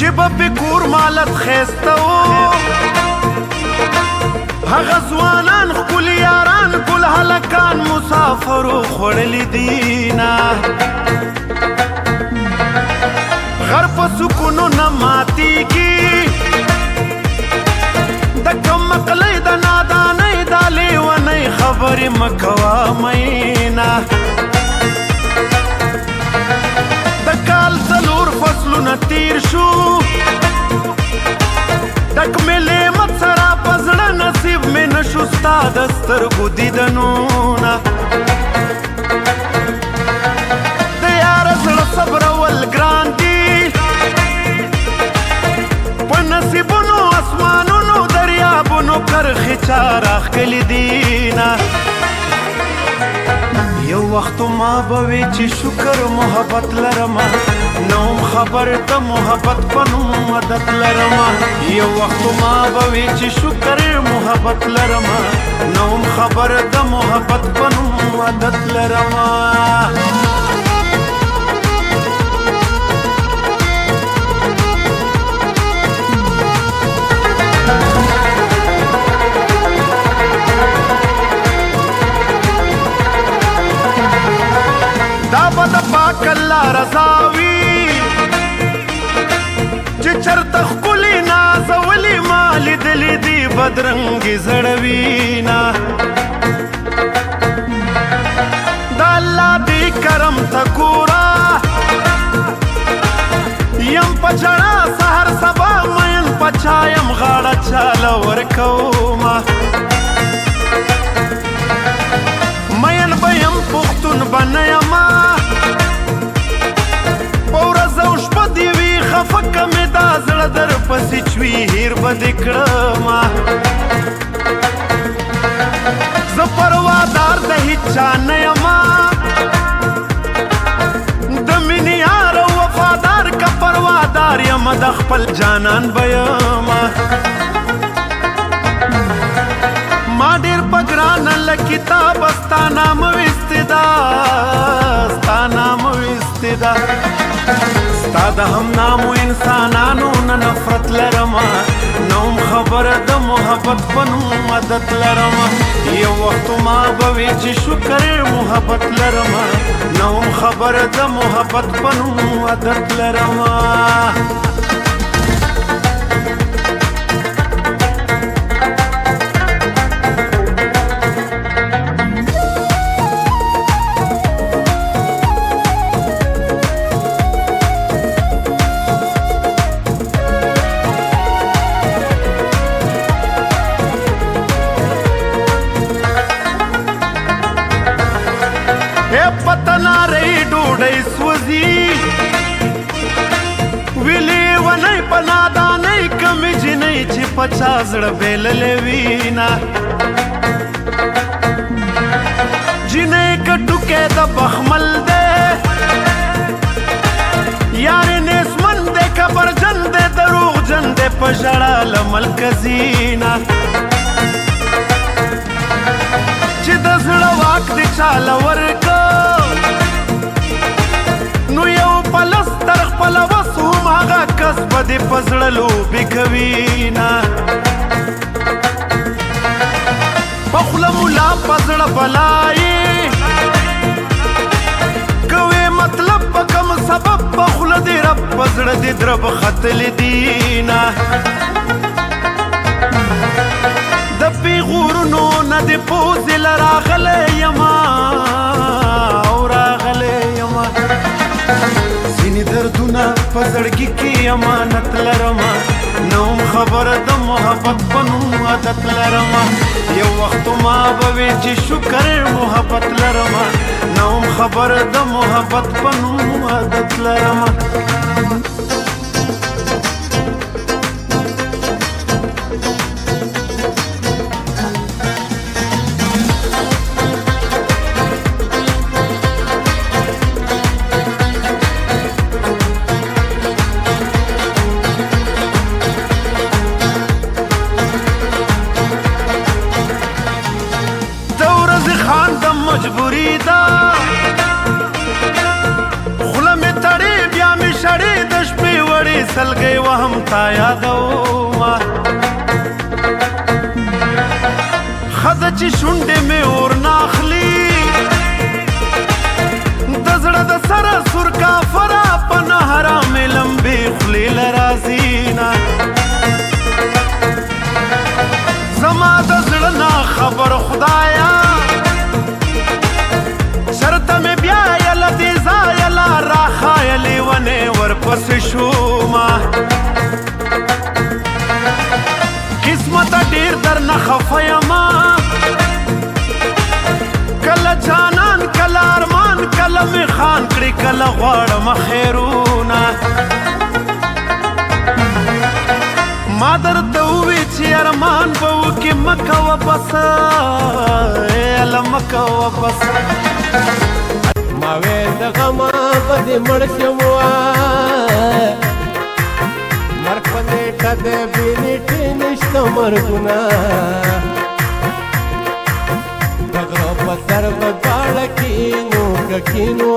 چې به په کور مالت ښایسته و هغه ځوانان ښکلي یاران ګل هلکان مسافرو خوړلي دینه غر په سکونو نه ماتېږي د کمقلۍ د نادانۍ دا لیونۍ خبرې مه کوه مینه د کال څلور فصلونه تیر شو ډک مې لېمت سره په زړه نصیب مې نه شو ستا د سترګو دیدنونه د یاره زړه صبرول ګران دي په نصیبونو اسمانونو دریابونو کرښې چا راښکلي دینه یو وختو ما به وې چې شکر محبت لرمه نوم خبر د محبت په نوم عادت لرمه یو وختو ما به وې چې شکر محبت لرمه نوم خبر د محبت په نوم عادت لرمه دا به د پاک الله رضا وي چې چرته ښکلي نازولي ما لیدلي دي بدرنګې زړوینه د الله دې کرم ته ګوره یم په ژړا سهر سبا مین په چا یم غاړه چاله ورکومه مین به یم پښتون به نه یمه په ورځ او شپه دې وي خفه که مې دا زړه در پسې چوي هیر به دې کړمه زه پروادار د هېچ چا نه یمه د مینې یار او وفادار که پروادار یمه د خپل جانان به یمه ما ډېر په ګرانه له کتابه ستا نام ویستې ده ستا نام ویستې ده ستا د همنامو انسانانو نه نفرت لرمه نوم خبره د محبت په نوم عادت لرمه یو وختو ما به وې چې شکر محبت لرمه نوم خبره د محبت په نوم عادت لرمه پتنارې ډوډۍ سوځي ویلې ونۍ په نادانۍ کمې جنۍ چې په چا زړه بېللې وینه جنۍ که ټوکې د بخمل دی یارې نیسمن دی کبرجن دی دروغجن دی په ژړا له ملکه ځینه چې د زړه واک دې چاله ورکه نو یو پلس تر خپله وس هم هغه کس به دې په زړه لوبې کوینه په خوله ملا په زړه بلایې کوې مطلب په کوم سبب په خوله دې رب په زړه دې درب ختلې دینه د پیغورونو نه دې پوزې له راغلی یمه او راغلی یمه ځینې دردونه په زړګي کې امانت لرمه نوم خبره د محبت په نوم عادت لرمه یو وختو ما به وې چې شکر محبت لرمه نوم خبره د محبت په نوم عادت لرمه مجبوری دا خوله می تړې بیا می شړې د شپې سلګي وهم تا یادو ما خزه چې شونډې مې اور ناخلي د زړه د سره سور کافره په نهره مې لمبې خولې له راځي نه زما د زړه نه خبر خدایا شرطه مې بیا یله دې ځایه لار راښایه لیونې ورپسې شومه قسمته ډېر درنه خفه یمه کله جانان کله ارمان کله مې خان کړي کله غواړم خیرونه ما درته ووی چې ارمان به وکړي مه کوه بس هله مه کوه بس ما ویل د غمه به دې مړ شم مرګ په نیټه د بې نیټې نشته مرګونه د غره په سر به دواړه کینو که کینو